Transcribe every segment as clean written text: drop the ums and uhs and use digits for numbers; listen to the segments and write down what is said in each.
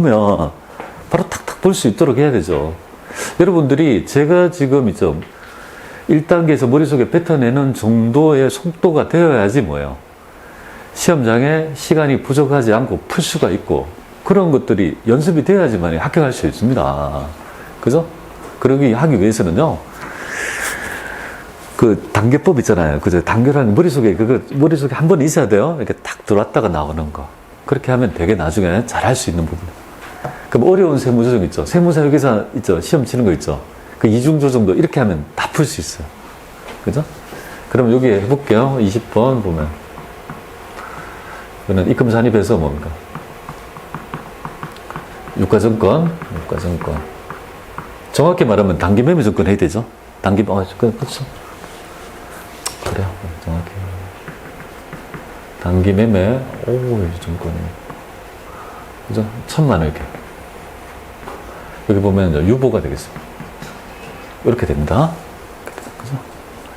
보면 바로 탁탁 볼 수 있도록 해야 되죠. 여러분들이 제가 지금 1단계에서 머릿속에 뱉어내는 정도의 속도가 되어야지 뭐예요. 시험장에 시간이 부족하지 않고 풀 수가 있고 그런 것들이 연습이 돼야지만 합격할 수 있습니다. 그죠? 그러기 하기 위해서는요. 그 단계법 있잖아요. 그죠? 단계라는 머릿속에 머릿속에 한 번 있어야 돼요. 이렇게 탁 들어왔다가 나오는 거. 그렇게 하면 되게 나중에 잘할 수 있는 부분. 그럼 어려운 세무조정 있죠. 세무사회계사 있죠. 시험 치는 거 있죠. 그 이중조정도 이렇게 하면 다 풀 수 있어요. 그죠? 그럼 여기 해볼게요. 20번 보면. 이거는 입금 산입에서 뭡니까? 유가증권. 정확히 말하면 단기매매 증권 해야 되죠. 그렇죠. 그래요. 정확히. 단기매매, 증권이. 그죠? 1,000만 원 이렇게. 여기 보면 유보가 되겠습니다. 이렇게 됩니다. 그죠?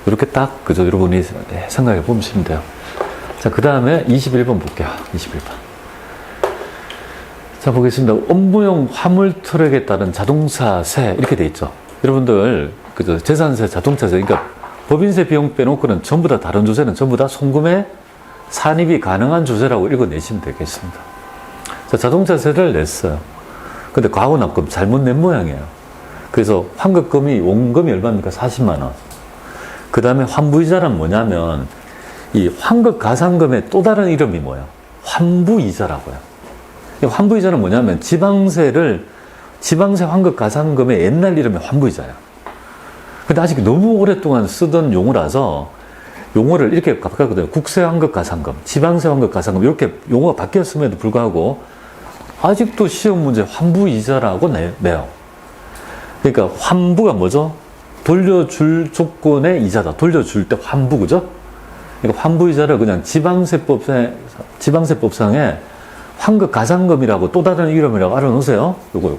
이렇게 딱, 그죠? 여러분이 생각해 보시면 돼요. 자, 그 다음에 21번 볼게요. 21번. 자, 보겠습니다. 업무용 화물 트럭에 따른 자동차세, 이렇게 돼 있죠. 여러분들, 그죠? 재산세, 자동차세, 그러니까 법인세 비용 빼놓고는 전부 다 다른 조세는 전부 다 송금에 산입이 가능한 조세라고 읽어내시면 되겠습니다. 자, 자동차세를 냈어요. 근데 과거납금 잘못 낸 모양이에요. 그래서 환급금이, 원금이 얼마입니까? 40만 원. 그 다음에 환부이자란 뭐냐면, 이 환급 가산금의 또 다른 이름이 뭐예요? 환부이자라고요. 환부이자는 뭐냐면, 지방세 환급 가산금의 옛날 이름이 환부이자예요. 근데 아직 너무 오랫동안 쓰던 용어라서, 용어를 이렇게 바꿨거든요. 국세 환급 가산금, 지방세 환급 가산금, 이렇게 용어가 바뀌었음에도 불구하고, 아직도 시험 문제 환부이자라고 내요. 그러니까 환부가 뭐죠? 돌려줄 조건의 이자다. 돌려줄 때 환부, 그죠? 그러니까 환부이자를 그냥 지방세법상에 환급 가산금이라고 또 다른 이름이라고 알아놓으세요. 요거.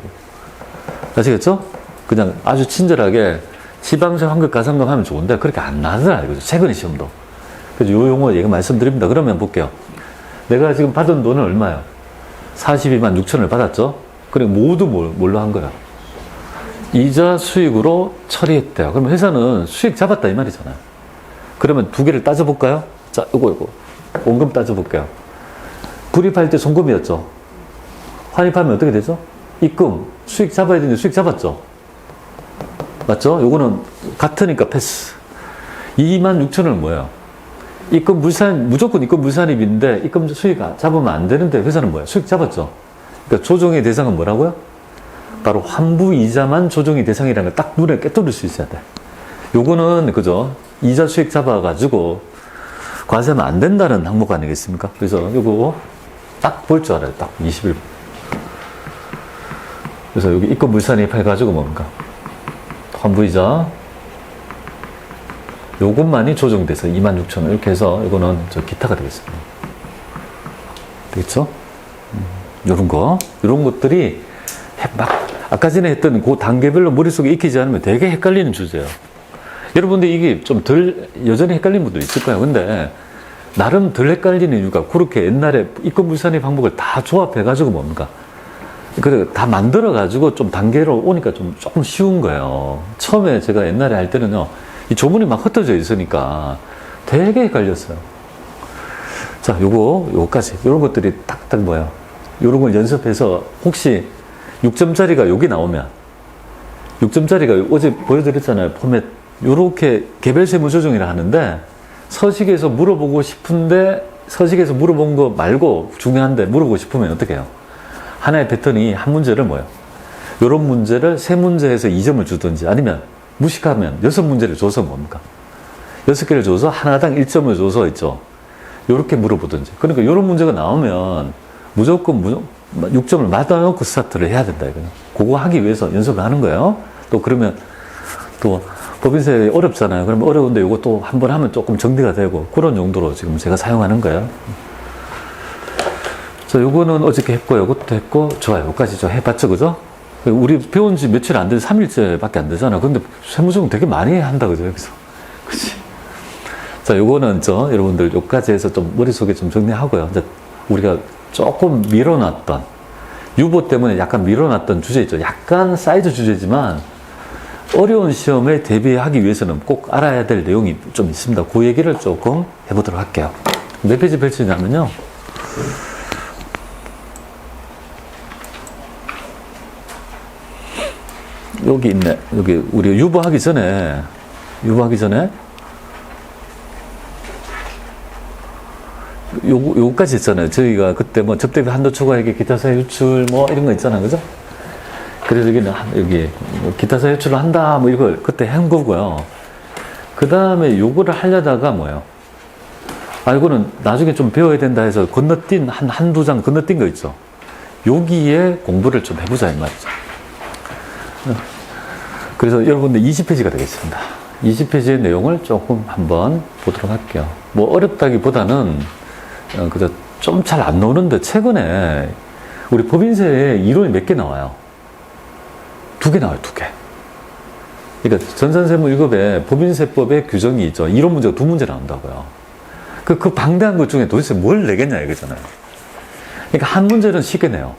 아시겠죠? 그냥 아주 친절하게 지방세 환급 가산금 하면 좋은데 그렇게 안 나더라 이거죠. 최근에 시험도. 그래서 요 용어 얘기 말씀드립니다. 그러면 볼게요. 내가 지금 받은 돈은 얼마예요? 42만 6천을 받았죠? 그리고 모두 뭘로 한 거야? 이자 수익으로 처리했대요. 그럼 회사는 수익 잡았다 이 말이잖아요. 그러면 두 개를 따져볼까요? 자, 이거. 원금 따져볼게요. 불입할 때 송금이었죠? 환입하면 어떻게 되죠? 입금. 수익 잡아야 되는데 수익 잡았죠? 맞죠? 요거는 같으니까 패스. 2만 6천은 뭐예요? 무조건 입금 물산입인데 입금 수익 잡으면 안 되는데 회사는 뭐예요? 수익 잡았죠? 그러니까 조정의 대상은 뭐라고요? 바로 환부이자만 조정의 대상이라는 걸 딱 눈에 깨뜨릴 수 있어야 돼. 요거는, 그죠? 이자 수익 잡아가지고 과세하면 안 된다는 항목 아니겠습니까? 그래서 요거 딱 볼 줄 알아요. 딱 21번. 그래서 여기 입금 물산입 해가지고 뭡니까? 환부이자. 요것만이 조정돼서 26,000원. 이렇게 해서 이거는 기타가 되겠습니다. 되겠죠? 요런 거. 요런 것들이 아까 전에 했던 그 단계별로 머릿속에 익히지 않으면 되게 헷갈리는 주제예요. 여러분들 이게 좀 여전히 헷갈리는 분도 있을 거예요. 근데 나름 덜 헷갈리는 이유가 그렇게 옛날에 입금 물산입 방법을 다 조합해가지고 뭡니까? 그래, 다 만들어가지고 좀 단계로 오니까 조금 쉬운 거예요. 처음에 제가 옛날에 할 때는요, 이 조문이 막 흩어져 있으니까 되게 헷갈렸어요. 자, 요거까지. 요런 것들이 딱딱 뭐예요? 요런 걸 연습해서 혹시 6점짜리가 여기 나오면 6점짜리가 어제 보여드렸잖아요. 포맷. 요렇게 개별 세무 조정이라 하는데 서식에서 물어보고 싶은데 서식에서 물어본 거 말고 중요한데 물어보고 싶으면 어떻게 해요? 하나의 패턴이 한 문제를 뭐예요? 요런 문제를 세 문제에서 2점을 주든지 아니면 무식하면 6문제를 줘서 뭡니까? 6개를 줘서 하나당 1점을 줘서 있죠. 요렇게 물어보든지. 그러니까 요런 문제가 나오면 무조건 6점을 맞아놓고 스타트를 해야 된다, 이거는. 그거 하기 위해서 연습을 하는 거예요. 또 그러면 또 법인세 어렵잖아요. 그러면 어려운데 요거 또 한 번 하면 조금 정리가 되고 그런 용도로 지금 제가 사용하는 거예요. 자, 요거는 어저께 했고, 요것도 했고, 좋아요. 요까지 좀 해봤죠, 그죠? 우리 배운 지 며칠 안 된 3일째 밖에 안 되잖아. 근데 세무조정 되게 많이 한다, 그죠, 여기서. 그치? 자, 요거는 여러분들 요까지 해서 좀 머릿속에 좀 정리하고요. 이제 우리가 조금 밀어놨던 유보 때문에 약간 밀어놨던 주제 있죠. 약간 사이즈 주제지만 어려운 시험에 대비하기 위해서는 꼭 알아야 될 내용이 좀 있습니다. 그 얘기를 조금 해보도록 할게요. 몇 페이지 펼치냐면요. 여기 있네. 여기 우리 유보하기 전에 요거까지 있잖아요. 저희가 그때 뭐 접대비 한도 초과액의 기타사회 유출 뭐 이런 거 있잖아요. 그죠? 그래서 여기 뭐 기타사회 유출을 한다 뭐 이걸 그때 한 거고요. 그 다음에 요거를 하려다가 뭐예요? 이거는 나중에 좀 배워야 된다 해서 건너뛴 한두 장 건너뛴 거 있죠. 여기에 공부를 좀 해보자 이 말이죠. 그래서 여러분들 20페이지가 되겠습니다. 20페이지의 내용을 조금 한번 보도록 할게요. 뭐 어렵다기보다는 그저 좀 잘 안 나오는데 최근에 우리 법인세에 이론이 몇 개 나와요? 2개 나와요, 2개. 그러니까 전산세무 1급에 법인세법의 규정이 있죠. 이론 문제가 2문제 나온다고요. 그 방대한 것 중에 도대체 뭘 내겠냐 이거잖아요. 그러니까 한 문제는 쉽게 내요.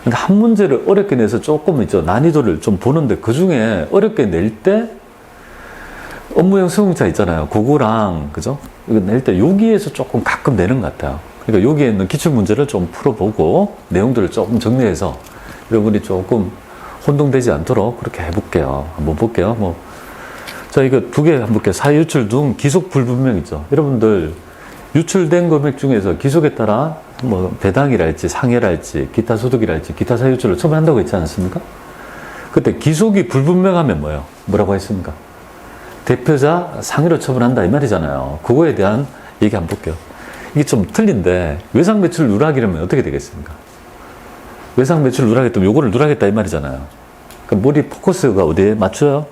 그러니까 한 문제를 어렵게 내서 조금 있죠. 난이도를 좀 보는데 그 중에 어렵게 낼 때 업무형 수용자 있잖아요. 그거랑, 그죠? 이거 낼 때 여기에서 조금 가끔 내는 것 같아요. 그러니까 여기에 있는 기출문제를 좀 풀어보고 내용들을 조금 정리해서 여러분이 조금 혼동되지 않도록 그렇게 해볼게요. 한번 볼게요. 뭐. 자, 이거 2개 한번 볼게요. 사유출 등 기속 불분명 있죠. 여러분들 유출된 금액 중에서 기속에 따라 뭐 배당이랄지 상해랄지 기타 소득이랄지 기타 사유출을 처분한다고 했지 않았습니까? 그때 기속이 불분명하면 뭐예요? 뭐라고 했습니까? 대표자 상해로 처분한다 이 말이잖아요. 그거에 대한 얘기 한번 볼게요. 이게 좀 틀린데 외상 매출 누락이라면 어떻게 되겠습니까? 외상 매출 누락했다면 요거를 누락했다 이 말이잖아요. 그럼 머리 포커스가 어디에 맞춰요?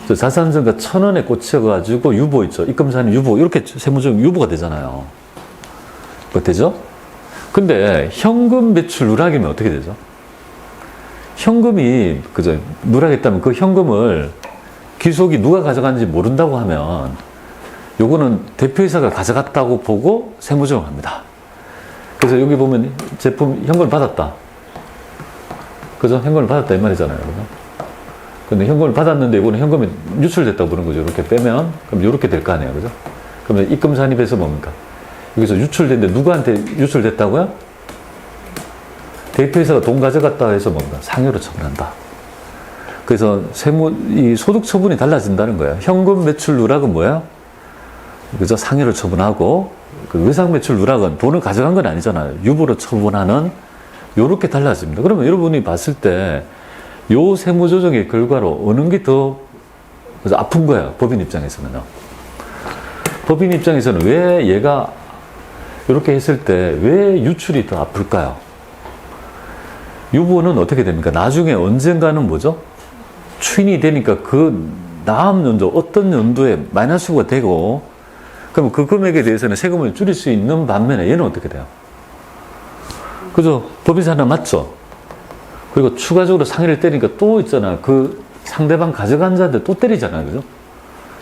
저 자산증가 1,000원에 꽂혀가지고 유보 있죠. 입금사는 유보 이렇게 세무적 유보가 되잖아요. 뭐 되죠? 근데 현금 매출 누락이면 어떻게 되죠? 현금이 그죠 누락했다면 그 현금을 기속이 누가 가져갔는지 모른다고 하면 요거는 대표이사가 가져갔다고 보고 세무조정을 합니다. 그래서 여기 보면 제품 현금을 받았다. 그죠? 현금을 받았다 이 말이잖아요. 그죠? 근데 현금을 받았는데 이거는 현금이 유출됐다고 보는 거죠. 이렇게 빼면 그럼 이렇게 될 거 아니에요. 그죠? 그러면 입금 산입에서 뭡니까? 여기서 유출됐는데 누구한테 유출됐다고요? 대표이사가 돈 가져갔다 해서 뭡니까? 상해로 처분한다. 그래서 이 소득 처분이 달라진다는 거예요. 현금 매출 누락은 뭐예요? 그죠? 상해로 처분하고, 그 외상 매출 누락은 돈을 가져간 건 아니잖아요. 유보로 처분하는, 요렇게 달라집니다. 그러면 여러분이 봤을 때, 요 세무조정의 결과로 어느 게 더 아픈 거예요. 법인 입장에서는요. 법인 입장에서는 왜 얘가 이렇게 했을 때 왜 유출이 더 아플까요? 유보는 어떻게 됩니까? 나중에 언젠가는 뭐죠? 추인이 되니까 그 다음 연도 어떤 연도에 마이너스가 되고 그럼 그 금액에 대해서는 세금을 줄일 수 있는 반면에 얘는 어떻게 돼요? 그죠? 법인사는 맞죠? 그리고 추가적으로 상해를 때리니까 또 있잖아. 그 상대방 가져간 자한테 또 때리잖아요. 그죠?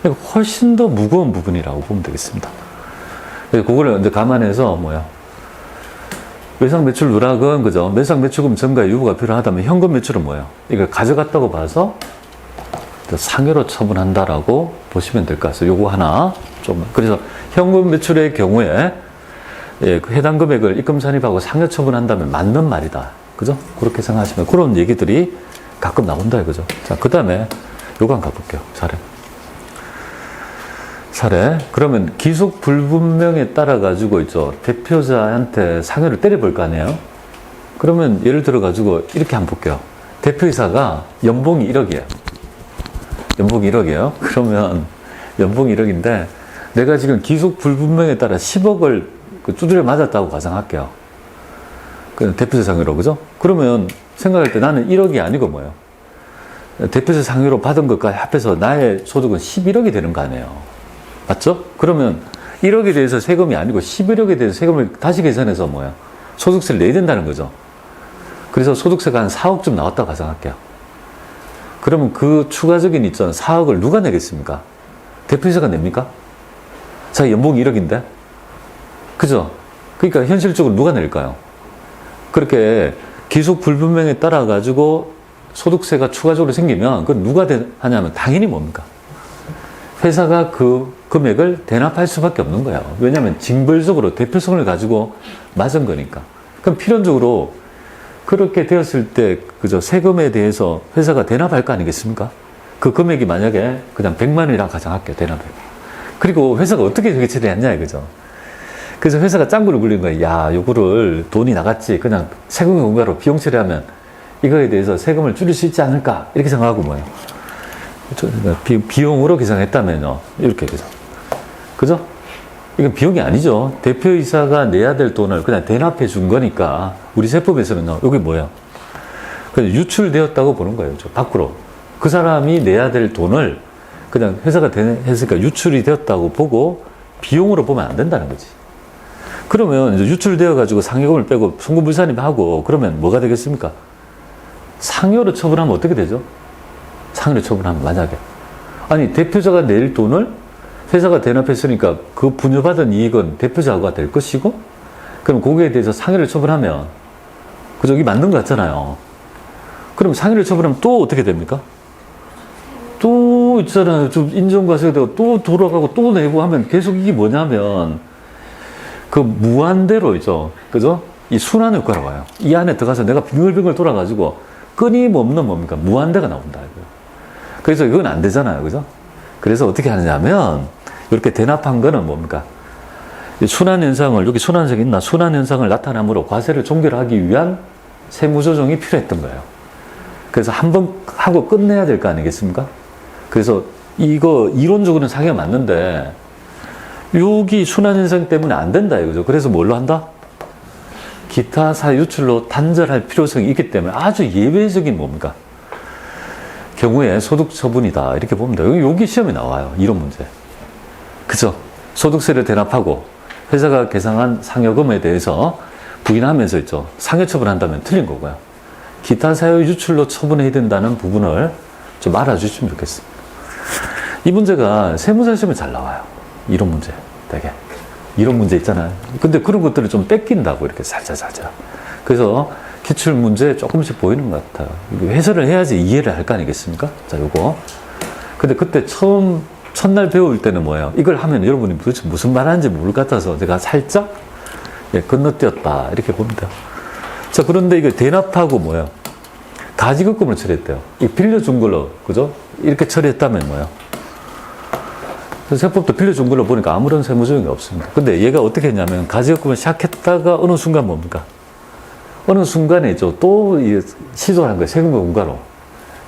그러니까 훨씬 더 무거운 부분이라고 보면 되겠습니다. 그래서 그거를 이제 감안해서 외상 매출 누락은 그죠? 매상 매출금 전가의 유보가 필요하다면 현금 매출은 뭐예요? 이걸 가져갔다고 봐서 상해로 처분한다라고 보시면 될 것 같아요. 요거 하나 좀 그래서 현금 매출의 경우에 그 해당 금액을 입금 산입하고 상해 처분한다면 맞는 말이다. 그죠? 그렇게 생각하시면 그런 얘기들이 가끔 나온다 이거죠. 자, 그 다음에 요거 한번 가볼게요. 사례. 그러면 기속 불분명에 따라 가지고 있죠. 대표자한테 상해를 때려볼 거 아니에요? 그러면 예를 들어 가지고 이렇게 한번 볼게요. 대표이사가 연봉이 1억이에요. 연봉이 1억이에요. 그러면 연봉이 1억인데 내가 지금 기속 불분명에 따라 10억을 두드려 맞았다고 가정할게요. 그 대표자 상해로, 그죠? 그러면 생각할 때 나는 1억이 아니고 뭐예요? 대표자 상해로 받은 것까지 합해서 나의 소득은 11억이 되는 거 아니에요? 맞죠? 그러면 1억에 대해서 세금이 아니고 11억에 대해서 세금을 다시 계산해서 뭐야? 소득세를 내야 된다는 거죠. 그래서 소득세가 한 4억쯤 나왔다고 가정할게요. 그러면 그 추가적인 있잖아. 4억을 누가 내겠습니까? 대표이사가 냅니까? 자기 연봉이 1억인데? 그죠? 그러니까 현실적으로 누가 낼까요? 그렇게 기속 불분명에 따라 가지고 소득세가 추가적으로 생기면 그건 누가 하냐면 당연히 뭡니까? 회사가 그 금액을 대납할 수밖에 없는 거예요. 왜냐하면 징벌적으로 대표성을 가지고 맞은 거니까. 그럼 필연적으로 그렇게 되었을 때 그저 세금에 대해서 회사가 대납할 거 아니겠습니까? 그 금액이 만약에 그냥 100만 원이라 가정할게요. 대납해. 그리고 회사가 어떻게 저게 처리했냐 이거죠. 그래서 회사가 짱구를 굴린 거예요. 야, 요거를 돈이 나갔지. 그냥 세금 공과로 비용 처리하면 이거에 대해서 세금을 줄일 수 있지 않을까? 이렇게 생각하고 뭐예요? 비용으로 계산했다면요. 이렇게 계산. 그죠? 이건 비용이 아니죠. 대표이사가 내야 될 돈을 그냥 대납해 준 거니까 우리 세법에서는요. 이게 뭐예요? 그냥 유출되었다고 보는 거예요. 저 밖으로. 그 사람이 내야 될 돈을 그냥 회사가 했으니까 유출이 되었다고 보고 비용으로 보면 안 된다는 거지. 그러면 이제 유출되어 가지고 상여금을 빼고 송금불산임하고 그러면 뭐가 되겠습니까? 상여로 처분하면 어떻게 되죠? 상여로 처분하면 만약에 아니 대표자가 낼 돈을 회사가 대납했으니까 그 분여받은 이익은 대표자가 될 것이고 그럼 거기에 대해서 상여를 처분하면 그저 이게 맞는 것 같잖아요. 그럼 상여를 처분하면 또 어떻게 됩니까? 또 있잖아요. 좀 인정과세가 되고 또 돌아가고 또 내고 하면 계속 이게 뭐냐면 그 무한대로 있죠. 그죠? 이 순환 효과라고 봐요. 이 안에 들어가서 내가 빙글빙글 돌아가지고 끊임없는 뭡니까? 무한대가 나온다. 그래서 이건 안 되잖아요. 그죠? 그래서 어떻게 하느냐면 이렇게 대납한 거는 뭡니까? 순환현상을, 여기 순환현상이 있나? 순환현상을 나타남으로 과세를 종결하기 위한 세무조정이 필요했던 거예요. 그래서 한 번 하고 끝내야 될 거 아니겠습니까? 그래서 이거 이론적으로는 상해가 맞는데 여기 순환현상 때문에 안 된다 이거죠. 그래서 뭘로 한다? 기타 사유 유출로 단절할 필요성이 있기 때문에 아주 예외적인 뭡니까? 경우에 소득 처분이다. 이렇게 보면 돼요. 여기 시험에 나와요. 이런 문제. 그죠? 소득세를 대납하고 회사가 계상한 상여금에 대해서 부인하면서 있죠. 상여 처분한다면 틀린 거고요. 기타 사유 유출로 처분해야 된다는 부분을 좀 알아주시면 좋겠습니다. 이 문제가 세무사 시험에 잘 나와요. 이런 문제. 되게. 이런 문제 있잖아요. 근데 그런 것들을 좀 뺏긴다고 이렇게 살짝. 그래서 기출 문제 조금씩 보이는 것 같아요. 해설을 해야지 이해를 할 거 아니겠습니까? 자, 요거. 근데 그때 첫날 배울 때는 뭐예요? 이걸 하면 여러분이 도대체 무슨 말 하는지 모를 것 같아서 제가 살짝 건너뛰었다. 이렇게 봅니다. 자, 그런데 이거 대납하고 뭐예요? 가지급금을 처리했대요. 이 빌려준 걸로, 그죠? 이렇게 처리했다면 뭐예요? 세법도 빌려준 걸로 보니까 아무런 세무조정이 없습니다. 근데 얘가 어떻게 했냐면 가지급금을 시작했다가 어느 순간 뭡니까? 어느 순간에 있죠. 또 시도를 한 거예요. 세금과 공과로.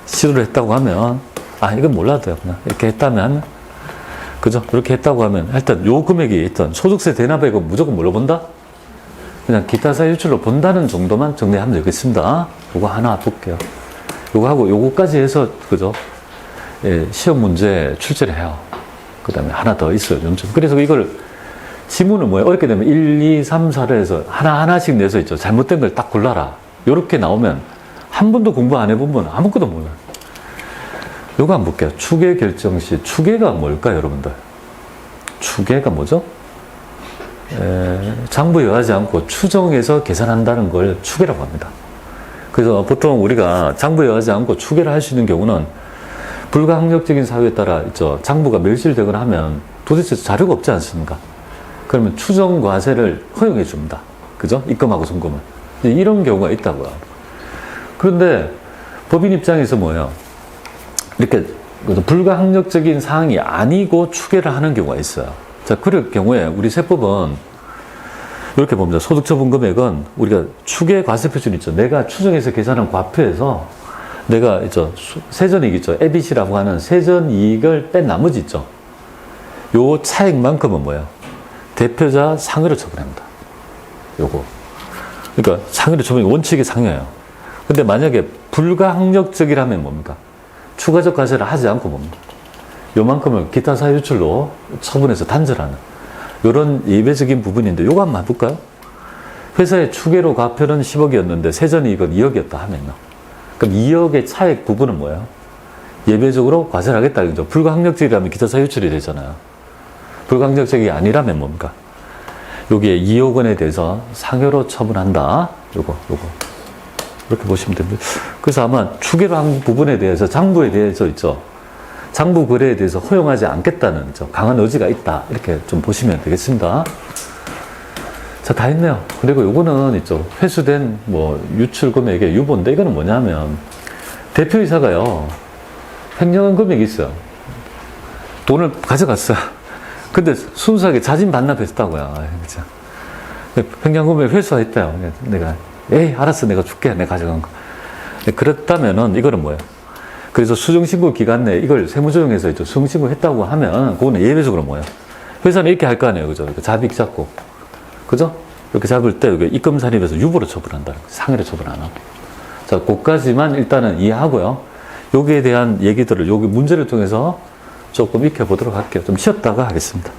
시도를 했다고 하면, 아, 이건 몰라도요. 그냥 이렇게 했다면, 그죠? 이렇게 했다고 하면, 일단 요 금액이 일단 소득세 대납액은 무조건 뭘로 본다? 그냥 기타 사유 유출로 본다는 정도만 정리하면 되겠습니다. 요거 하나 볼게요. 요거 하고 요거까지 해서, 그죠? 예, 시험 문제 출제를 해요. 그 다음에 하나 더 있어요. 점점. 그래서 이걸 지문은 뭐예요? 어렵게 되면 1, 2, 3, 4를 해서 하나하나씩 내서 있죠. 잘못된 걸 딱 골라라. 요렇게 나오면 한 번도 공부 안 해본 분은 아무것도 몰라요. 요거 한번 볼게요. 추계 결정 시. 추계가 뭘까요, 여러분들? 추계가 뭐죠? 장부여하지 않고 추정해서 계산한다는 걸 추계라고 합니다. 그래서 보통 우리가 장부여하지 않고 추계를 할 수 있는 경우는 불가항력적인 사유에 따라 있죠. 장부가 멸실되거나 하면 도대체 자료가 없지 않습니까? 그러면 추정 과세를 허용해 줍니다. 그죠? 입금하고 송금은. 이런 경우가 있다고요. 그런데 법인 입장에서 뭐예요? 이렇게 불가항력적인 사항이 아니고 추계를 하는 경우가 있어요. 자, 그럴 경우에 우리 세법은 이렇게 봅니다. 소득처분 금액은 우리가 추계 과세 표준 있죠. 내가 추정해서 계산한 과표에서 내가 있죠. 세전이익 있죠. ABC라고 하는 세전이익을 뺀 나머지 있죠. 요 차액만큼은 뭐예요? 대표자 상여로 처분합니다. 요거. 그러니까 상여로 처분이 원칙이 상여예요. 근데 만약에 불가항력적이라면 뭡니까? 추가적 과세를 하지 않고 뭡니까? 요만큼을 기타 사유 유출로 처분해서 단절하는 요런 예외적인 부분인데 요거 한번 해볼까요? 회사의 추계로 과표는 10억이었는데 세전이익은 2억이었다 하면요. 그럼 2억의 차액 부분은 뭐예요? 예외적으로 과세를 하겠다. 그죠? 불가항력적이라면 기타 사유 유출이 되잖아요. 불가항력적이 아니라면 뭡니까? 여기에 2억 원에 대해서 상여로 처분한다. 요거. 이렇게 보시면 됩니다. 그래서 아마 추계로 한 부분에 대해서 장부에 대해서 있죠. 장부 거래에 대해서 허용하지 않겠다는 강한 의지가 있다. 이렇게 좀 보시면 되겠습니다. 자, 다 했네요. 그리고 요거는 있죠. 회수된 유출 금액의 유보인데 이거는 뭐냐면 대표이사가요. 횡령한 금액이 있어요. 돈을 가져갔어요. 근데 순수하게 자진 반납했다고요. 그죠? 횡령 금액 회수했대요. 내가 에이 알았어 내가 줄게 내가 가져간 거. 그렇다면은 이거는 뭐예요? 그래서 수정신고 기간 내에 이걸 세무조정에서 수정신고 했다고 하면 그거는 예외적으로 뭐예요? 회사는 이렇게 할 거 아니에요, 그죠? 잡익 잡고, 그죠? 이렇게 잡을 때 입금 산입에서 유보로 처분한다는 거죠. 상해로 처분 안 하고. 자, 그까지만 일단은 이해하고요. 여기에 대한 얘기들을 여기 문제를 통해서 조금 익혀보도록 할게요. 좀 쉬었다가 하겠습니다.